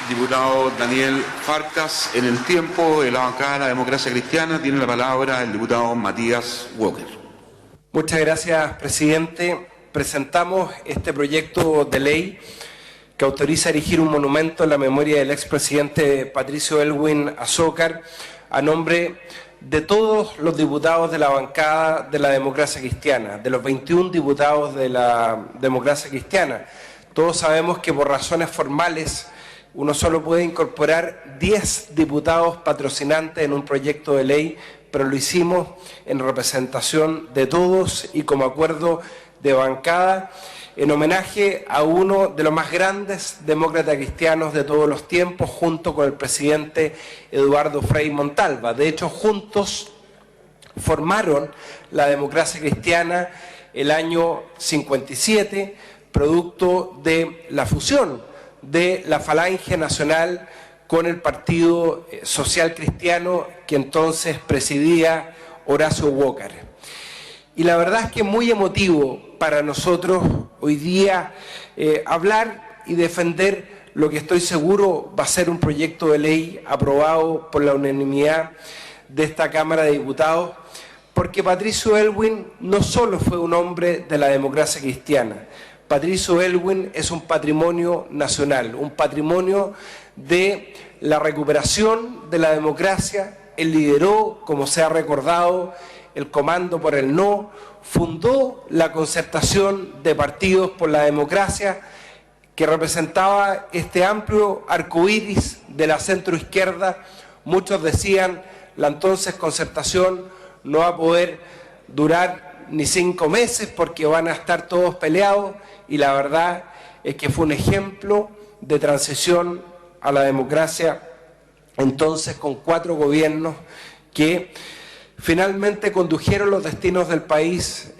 diputado Daniel Farcas. En el tiempo de la bancada de la Democracia Cristiana tiene la palabra el diputado Matías Walker. Muchas gracias, presidente. Presentamos este proyecto de ley que autoriza erigir un monumento en la memoria del expresidente Patricio Aylwin Azócar a nombre de todos los diputados de la bancada de la Democracia Cristiana, de los 21 diputados de la Democracia Cristiana. Todos sabemos que por razones formales uno solo puede incorporar 10 diputados patrocinantes en un proyecto de ley, pero lo hicimos en representación de todos y como acuerdo de bancada, en homenaje a uno de los más grandes demócratas cristianos de todos los tiempos, junto con el presidente Eduardo Frei Montalva. De hecho, juntos formaron la Democracia Cristiana el año 57, producto de la fusión de la Falange Nacional con el Partido Social Cristiano que entonces presidía Horacio Walker. Y la verdad es que es muy emotivo para nosotros hoy día hablar y defender lo que estoy seguro va a ser un proyecto de ley aprobado por la unanimidad de esta Cámara de Diputados, porque Patricio Aylwin no solo fue un hombre de la democracia cristiana. Patricio Aylwin es un patrimonio nacional, un patrimonio de la recuperación de la democracia. Él lideró, como se ha recordado, el Comando por el No, fundó la concertación de partidos por la democracia que representaba este amplio arcoíris de la centroizquierda. Muchos decían, la entonces concertación no va a poder durar ni 5 meses porque van a estar todos peleados, y la verdad es que fue un ejemplo de transición a la democracia, entonces con 4 gobiernos que finalmente condujeron los destinos del país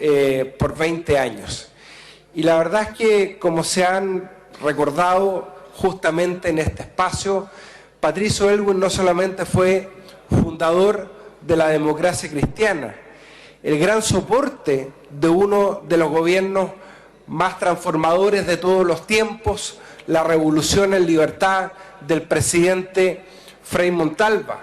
por 20 años. Y la verdad es que, como se han recordado justamente en este espacio, Patricio Aylwin no solamente fue fundador de la democracia cristiana, el gran soporte de uno de los gobiernos más transformadores de todos los tiempos, la revolución en libertad del presidente Frei Montalva,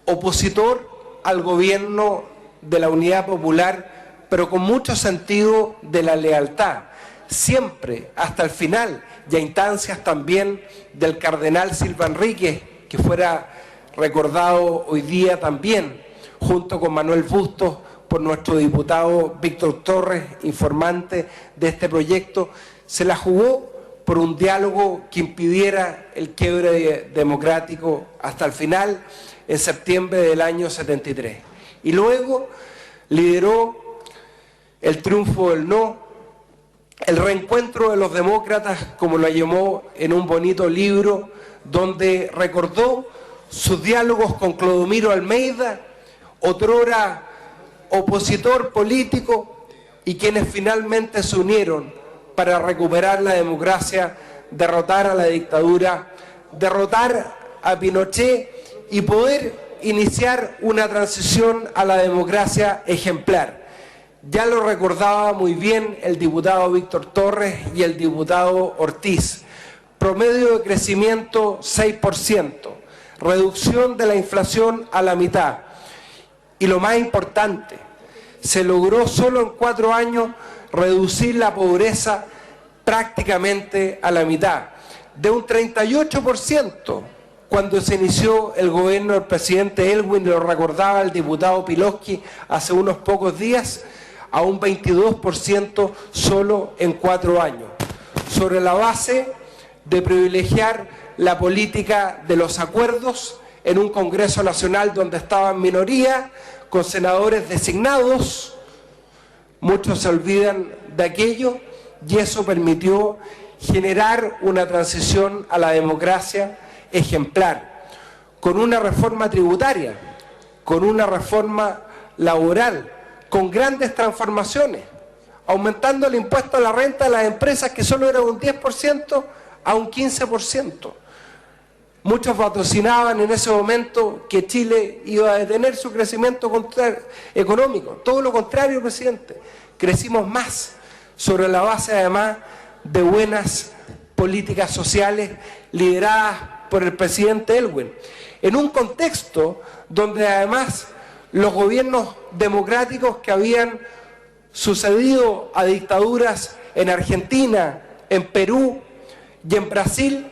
opositor al gobierno de la Unidad Popular, pero con mucho sentido de la lealtad, siempre hasta el final, y a instancias también del cardenal Silva Enríquez, que fuera recordado hoy día también, junto con Manuel Bustos, por nuestro diputado Víctor Torres, informante de este proyecto. Se la jugó por un diálogo que impidiera el quiebre democrático hasta el final, en septiembre del año 73. Y luego lideró el triunfo del no, el reencuentro de los demócratas, como lo llamó en un bonito libro, donde recordó sus diálogos con Clodomiro Almeida, otrora opositor político, y quienes finalmente se unieron para recuperar la democracia, derrotar a la dictadura, derrotar a Pinochet y poder iniciar una transición a la democracia ejemplar. Ya lo recordaba muy bien el diputado Víctor Torres y el diputado Ortiz. Promedio de crecimiento 6%, reducción de la inflación a la mitad. Y lo más importante, se logró solo en 4 años reducir la pobreza prácticamente a la mitad, de un 38%. Cuando se inició el gobierno del presidente Aylwin, lo recordaba el diputado Piloski hace unos pocos días, a un 22% solo en 4 años, sobre la base de privilegiar la política de los acuerdos en un Congreso Nacional donde estaban minoría, con senadores designados. Muchos se olvidan de aquello, y eso permitió generar una transición a la democracia ejemplar, con una reforma tributaria, con una reforma laboral, con grandes transformaciones, aumentando el impuesto a la renta de las empresas, que solo era un 10%, a un 15%. Muchos vaticinaban en ese momento que Chile iba a detener su crecimiento económico. Todo lo contrario, presidente. Crecimos más, sobre la base además de buenas políticas sociales lideradas por el presidente Elwin, en un contexto donde además los gobiernos democráticos que habían sucedido a dictaduras en Argentina, en Perú y en Brasil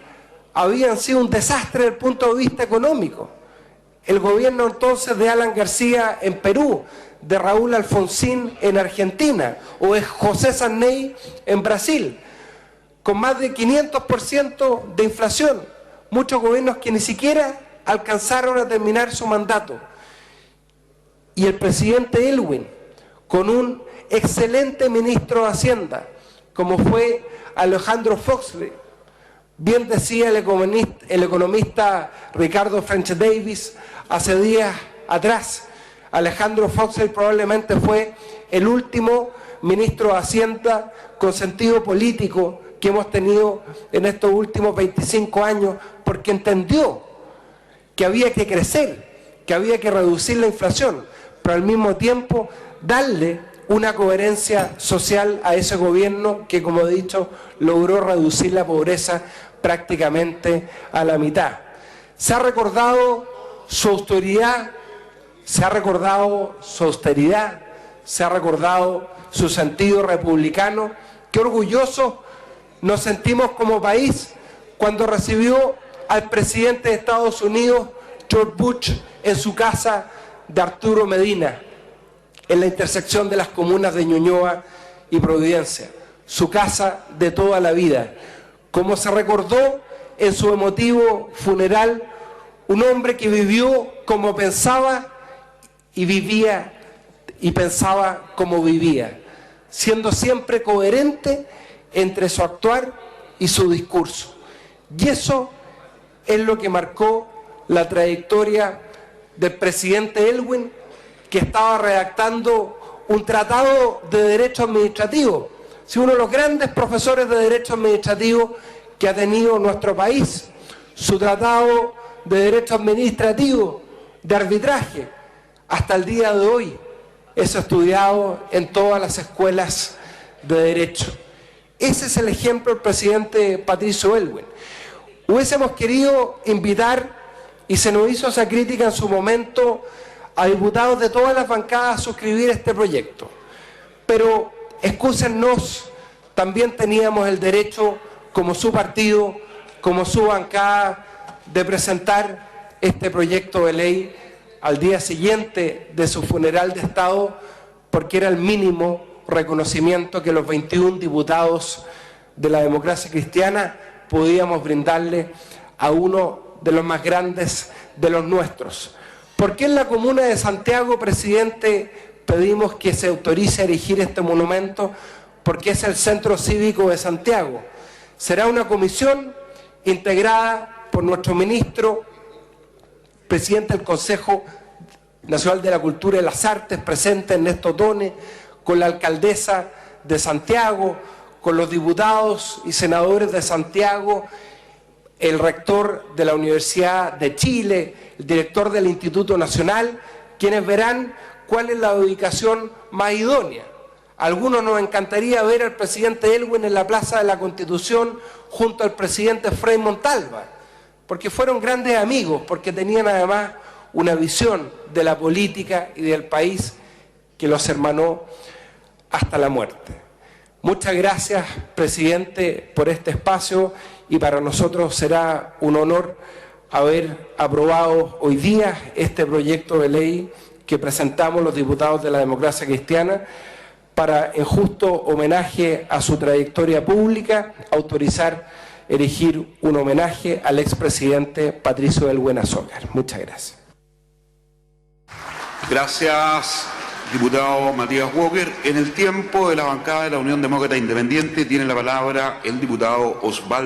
habían sido un desastre desde el punto de vista económico. El gobierno entonces de Alan García en Perú, de Raúl Alfonsín en Argentina o de José Sarney en Brasil, con más de 500% de inflación, muchos gobiernos que ni siquiera alcanzaron a terminar su mandato. Y el presidente Elwin, con un excelente ministro de Hacienda, como fue Alejandro Foxley, bien decía el economista Ricardo French Davis hace días atrás, Alejandro Foxley probablemente fue el último ministro de Hacienda con sentido político que hemos tenido en estos últimos 25 años, porque entendió que había que crecer, que había que reducir la inflación, pero al mismo tiempo darle una coherencia social a ese gobierno que, como he dicho, logró reducir la pobreza prácticamente a la mitad. Se ha recordado su austeridad, se ha recordado su sentido republicano. Qué orgullosos nos sentimos como país cuando recibió al presidente de Estados Unidos, George Bush, en su casa de Arturo Medina, en la intersección de las comunas de Ñuñoa y Providencia, su casa de toda la vida. Como se recordó en su emotivo funeral, un hombre que vivió como pensaba y vivía y pensaba como vivía, siendo siempre coherente entre su actuar y su discurso. Y eso es lo que marcó la trayectoria del presidente Elwin, que estaba redactando un tratado de derecho administrativo. Si uno de los grandes profesores de derecho administrativo que ha tenido nuestro país, su tratado de derecho administrativo, de arbitraje, hasta el día de hoy es estudiado en todas las escuelas de derecho. Ese es el ejemplo del presidente Patricio Elwin. Hubiésemos querido invitar, y se nos hizo esa crítica en su momento, a diputados de todas las bancadas a suscribir este proyecto. Pero, excúsennos, también teníamos el derecho, como su partido, como su bancada, de presentar este proyecto de ley al día siguiente de su funeral de Estado, porque era el mínimo reconocimiento que los 21 diputados de la democracia cristiana podíamos brindarle a uno de los más grandes de los nuestros. ¿Por qué en la comuna de Santiago, presidente, pedimos que se autorice a erigir este monumento? Porque es el Centro Cívico de Santiago. Será una comisión integrada por nuestro ministro, presidente del Consejo Nacional de la Cultura y las Artes, presente Ernesto Tone, con la alcaldesa de Santiago, con los diputados y senadores de Santiago, el rector de la Universidad de Chile, el director del Instituto Nacional, quienes verán cuál es la ubicación más idónea. A algunos nos encantaría ver al presidente Elwin en la Plaza de la Constitución junto al presidente Frei Montalva, porque fueron grandes amigos, porque tenían además una visión de la política y del país que los hermanó hasta la muerte. Muchas gracias, presidente, por este espacio, y para nosotros será un honor haber aprobado hoy día este proyecto de ley que presentamos los diputados de la democracia cristiana para, en justo homenaje a su trayectoria pública, autorizar erigir un homenaje al expresidente Patricio Elwin Azócar. Muchas gracias. Gracias, diputado Matías Walker. En el tiempo de la bancada de la Unión Demócrata Independiente tiene la palabra el diputado Osvaldo